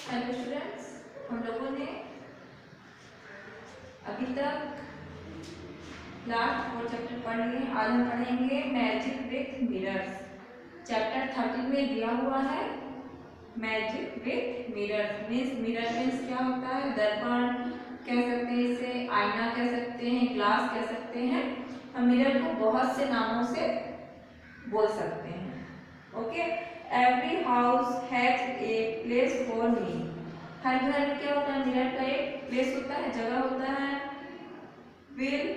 Hello students, हम लोगों ने अभी तक लास्ट 4 चैप्टर पढ़ लिए। आज हम पढ़ेंगे मैजिक विथ मिरर्स। चैप्टर 13 में दिया हुआ है magic with mirrors. Mirror means क्या होता है? दर्पण कह सकते हैं, इसे आईना कह सकते हैं, ग्लास कह सकते हैं। हम मिरर को बहुत से नामों से बोल सकते हैं। Okay, every house has a place for me. हर घर में क्या होता है? मिरर का एक प्लेस होता है, जगह होता है। Will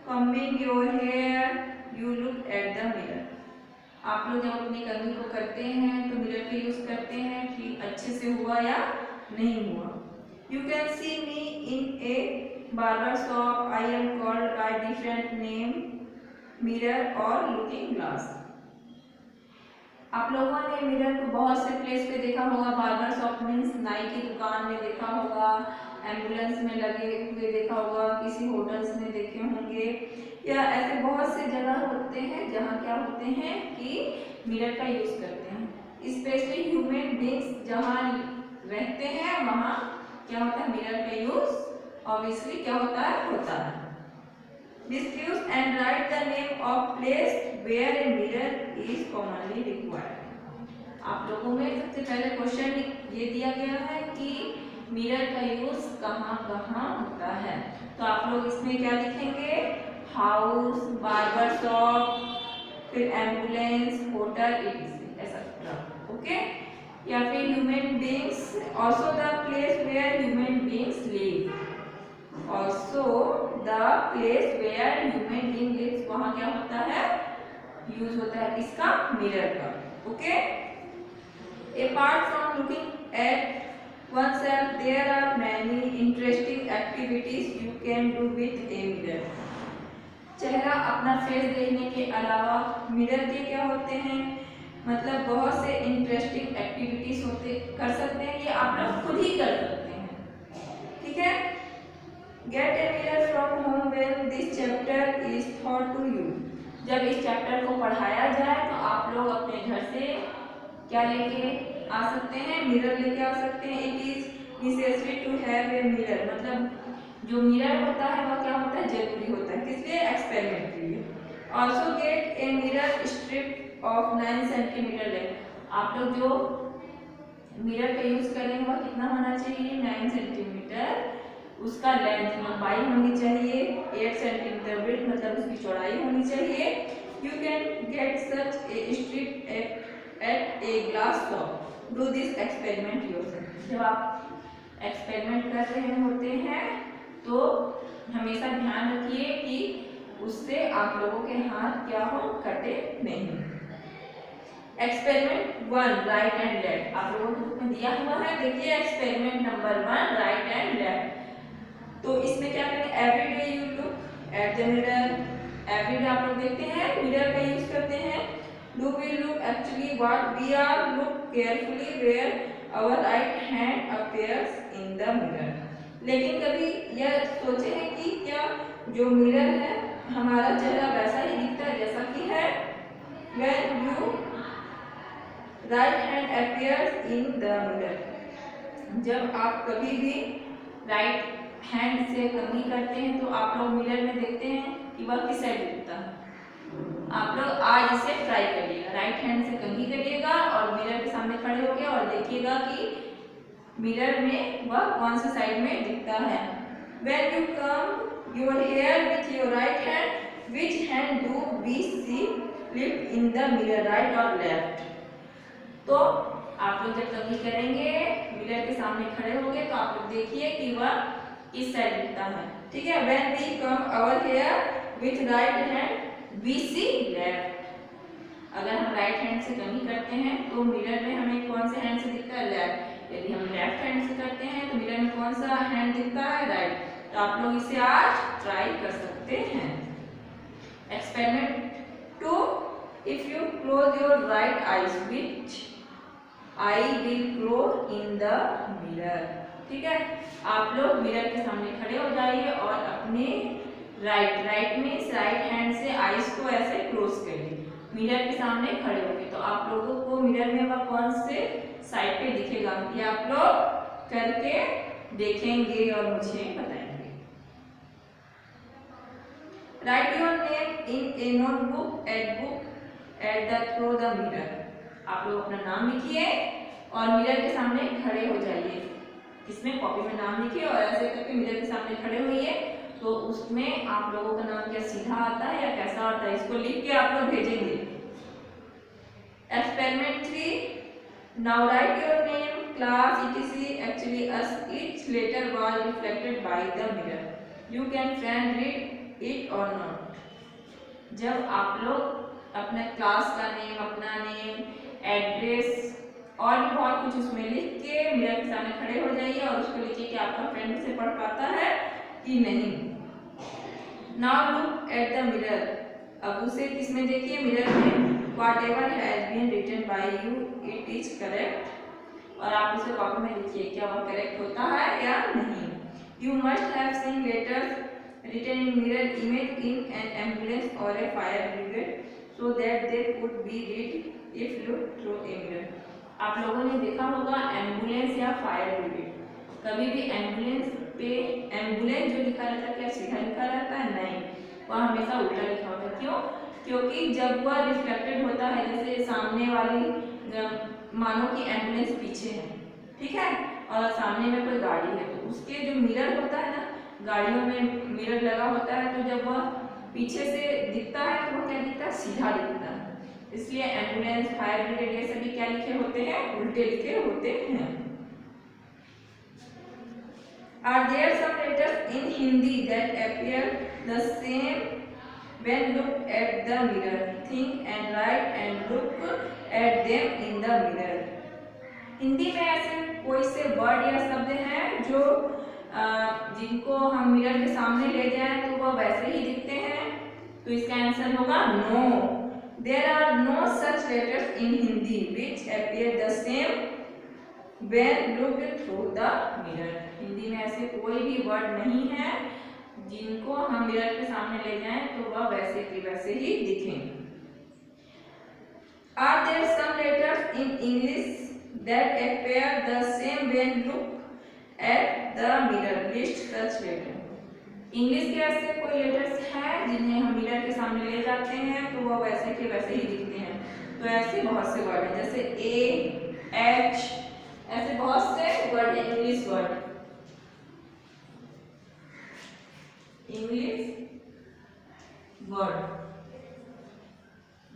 coming your hair you look at the mirror. आप लोग जब अपनी कंघी को करते हैं तो मिरर का यूज करते हैं कि अच्छे से हुआ या नहीं हुआ। You can see me in A barber shop, I am called by different name, mirror और लुकिंग ग्लास। आप लोगों ने मिरर को बहुत से प्लेस पे देखा होगा। बार्बर शॉप मीन्स नाई की दुकान में देखा होगा, एम्बुलेंस में लगे हुए देखा होगा, किसी होटल्स में देखे होंगे, या ऐसे बहुत से जगह होते हैं जहाँ क्या होते हैं कि मिरर का यूज करते हैं। स्पेशली ह्यूमन बींग्स जहाँ रहते हैं वहाँ क्या होता है? मिरर का यूज ऑब्वियसली क्या होता है। Describe and write the name of place where a mirror is commonly required. आप लोगों में सबसे पहले क्वेश्चन ये दिया गया है कि मिरर का यूज कहाँ कहाँ होता है। तो आप लोग इसमें क्या लिखेंगे? हाउस, बार्बर शॉप, फिर एम्बुलेंस, होटल, etc. ऐसा। ओके, या फिर human beings, also the place where human beings live. Also the place where human being lives, वहाँ क्या होता है? यूज होता है किसका? मिरर का। Okay, apart from looking at oneself, there are many interesting activities you can do with a mirror. चेहरा अपना फेस देखने के अलावा मिरर के क्या होते हैं? मतलब बहुत से इंटरेस्टिंग एक्टिविटीज कर सकते हैं। ये आप लोग खुद ही कर सकते हैं, ठीक है। Get a mirror from home when this chapter is taught to you. जब इस चैप्टर को पढ़ाया जाए तो आप लोग अपने घर से क्या लेके आ सकते हैं? मिरर लेके आ सकते हैं। It is necessary to have a mirror, मतलब जो मिरर होता है वह क्या होता है? जरूरी होता है। किस लिए? एक्सपेरिमेंट के लिए। Also get a mirror strip of 9 cm length. आप लोग जो मिरर का यूज करेंगे वह कितना होना चाहिए? 9 सेंटीमीटर उसका लेंथ, लंबाई होनी चाहिए। 8 सेंटीमीटर विड्थ, मतलब उसकी चौड़ाई होनी चाहिए। You can get such a strip at a glass shop. Do this experiment yourself. जब आप एक्सपेरिमेंट कर रहे होते हैं तो हमेशा ध्यान रखिए कि उससे आप लोगों के हाथ क्या हो? कटे नहीं। Experiment 1, right and left. आप लोगों को बुक में दिया हुआ है, देखिए experiment number 1, right and left. तो इसमें क्या करेंगे? Every day you look at the mirror. Every day आप लोग देखते हैं, मिरर का यूज करते हैं। Do we look actually what we are look carefully where our right hand appears in the mirror. लेकिन कभी यह सोचे हैं कि क्या जो मिरर है हमारा चेहरा वैसा ही दिखता है जैसा कि है? When you right hand appears in the mirror. जब आप कभी भी राइट हैंड से कंघी करते हैं तो आप लोग मिरर में देखते हैं कि वह किस साइड दिखता है। आप लोग आज इसे ट्राई करिएगा, राइट हैंड से कंघी करिएगा और मिरर के सामने खड़े होकर और देखिएगा कि मिरर में वह कौन सी साइड में दिखता है। When you comb your hair with your right hand, which hand do we see flipped in the mirror, right or left? तो आप लोग जब कंघी करेंगे, मिरर के सामने खड़े होंगे तो आप लोग देखिए कि वह इस साइड दिखता है, ठीक है। When we comb our hair with right hand, we see left. अगर हम राइट हैंड से कंघी करते हैं तो मिरर में हमें कौन से हैंड से दिखता है? लेफ्ट। यदि हम लेफ्ट हैंड से करते हैं तो मिरर में कौन सा हैंड दिखता है? राइट। तो आप लोग इसे आज ट्राई कर सकते हैं। Experiment 2, if you close your right eyes, which I will close in the mirror. ठीक है, आप लोग मिरर के सामने खड़े हो जाइए और अपने राइट मीन्स राइट हैंड से आईज को ऐसे क्लोज करिए। मिरर के सामने खड़े होंगे तो आप लोगों को मिरर में वह कौन से साइड पे दिखेगा। ये आप लोग करके देखेंगे और मुझे बताएंगे। Right your name in A notebook at the through the mirror. आप लोग अपना नाम लिखिए और मिरर के सामने खड़े हो जाइए। इसमें कॉपी में नाम लिखिए और ऐसे करके मिरर के सामने खड़े होइए। तो उसमें आप लोगों का नाम क्या सीधा आता है या कैसा आता है, इसको लिख के आप लोग भेजेंगे। Experiment 3, now right your name class etc actually as each letter was reflected by the mirror. You can friend read it or not. जब आप लोग अपने क्लास का नेम, अपना नेम, एड्रेस और भी बहुत कुछ उसमें लिख के मिरर के सामने खड़े हो जाइए और उसको लिखिए कि आपका फ्रेंड उसे पढ़ पाता है कि नहीं। Now look at the mirror. अब उसे किसमें देखिए, मिरर में। Whatever has been written by you, it is correct. और आप उसे कॉपी में लिखिए क्या वह करेक्ट होता है या नहीं। You must have seen letters written in mirror image in an ambulance or a fire brigade so that they could be read if looked through a mirror. आप लोगों ने देखा होगा एम्बुलेंस या फायर ब्रिगेड। कभी भी एम्बुलेंस पे ambulance जो लिखा रहता है क्या सीधा लिखा रहता है, नहीं, वह हमेशा उल्टा लिखा होता है। क्यों? क्योंकि जब वह रिफ्लेक्टेड होता है, जैसे सामने वाली मानो कि एम्बुलेंस पीछे है, ठीक है, और सामने में कोई गाड़ी है, तो उसके जो मिरर होता है ना, गाड़ियों में मिरर लगा होता है, तो जब वह पीछे से दिखता है तो वह क्या दिखता है, सीधा दिखता है। इसलिए एम्बुलेंस, फायर ब्रिगेड ये सभी क्या लिखे होते हैं, उल्टे लिखे होते हैं। Are there some letters in Hindi that appear the same when looked at the mirror? Think and write and look at them in the mirror. Hindi में ऐसे कोई से वर्ड या शब्द हैं जो जिनको हम मिरर के सामने ले जाएं तो वह वैसे ही दिखते हैं, तो इसका आंसर होगा no. There are no such letters in Hindi which appear the same when looked through the mirror. Hindi में ऐसे कोई भी वर्ड नहीं है जिनको हम मिरर के सामने ले जाएं तो वह वैसे के वैसे ही दिखें। Are there some letters in English that appear the same when looked at the mirror? List such letters. English के ऐसे कोई लेटर्स हैं जिन्हें हम मिरर के सामने ले जाते हैं तो वह वैसे के वैसे ही दिखते हैं। तो ऐसे बहुत से वर्ड हैं, जैसे ए, एच, ऐसे बहुत से वर्ड हैं, इंग्लिश वर्ड, इंग्लिश वर्ड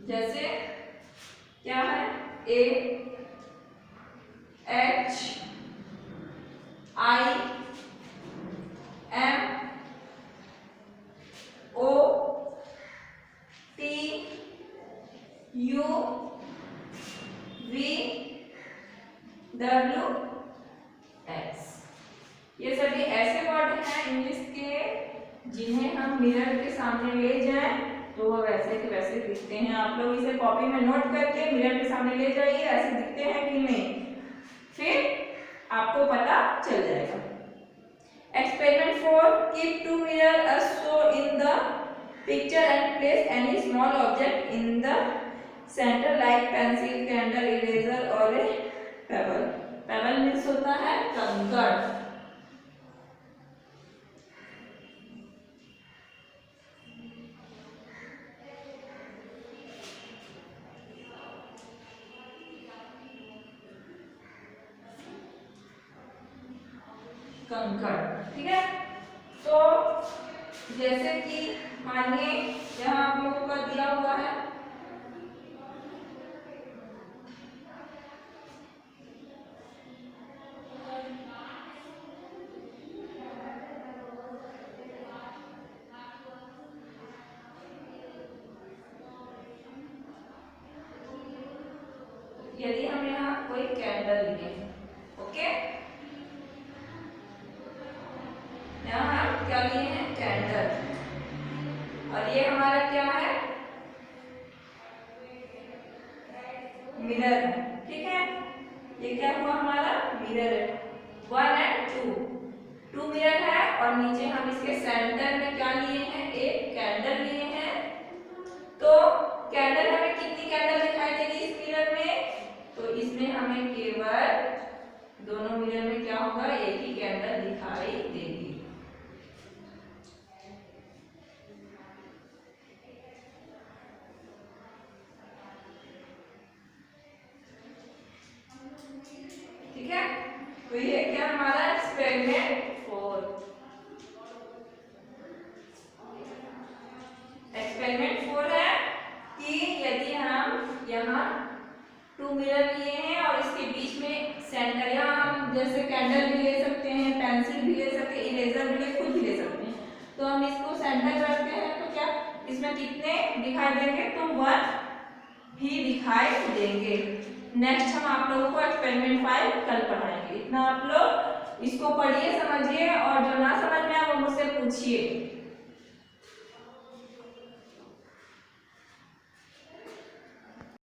जैसे क्या है, A, H, I, M, O, T, U, V, W, X. ये सभी ऐसे वर्ड हैं इंग्लिश के जिन्हें हम मिरर के सामने ले जाएं तो वो वैसे के वैसे दिखते हैं। आप लोग इसे कॉपी में नोट करके मिरर के सामने ले जाइए, ऐसे दिखते हैं कि नहीं, फिर आपको पता चल जाएगा। Experiment 4, keep two mirrors as shown in the picture and place any small object in the center like pencil, candle, eraser or a pebble. Pebble means होता है कंकड़। कंकड़, ठीक है। तो जैसे कि मानिए यहाँ आप लोगों का दिया हुआ है यदि हम यहाँ कोई कैंडल लिए, ओके, यहाँ हम क्या लिए हैं, कैंडल, और ये हमारा क्या है, मिरर है, ठीक है। ये क्या हुआ, हमारा मिरर है, 1 और 2 मिरर है, और नीचे हम इसके सेंटर में क्या लिए हैं, एक कैंडल लिए हैं। तो कैंडल हमें कितनी कैंडल दिखाई देगी इस मिरर में, तो इसमें हमें केवल दोनों मिरर में क्या होगा, एक ही कैंडल दिखाई देगी। ठीक है, तो ये क्या हमारा एक्सपेरिमेंट 4। एक्सपेरिमेंट 4 है कि यदि हम यहाँ 2 मिरर लिए हैं और इसके बीच में सेंटर, यहाँ हम जैसे कैंडल भी ले सकते हैं, पेंसिल भी ले सकते हैं, इरेजर भी ले, खुद भी ले सकते हैं। तो हम इसको सेंटर करते हैं तो क्या इसमें कितने दिखाई देंगे, तो 1 ही दिखाई देंगे। नेक्स्ट हम आप लोगों को एक्सपेरिमेंट 5 कल पढ़ाएंगे। इतना आप लोग इसको पढ़िए, समझिए, और जो ना समझ में आए वो मुझसे पूछिए।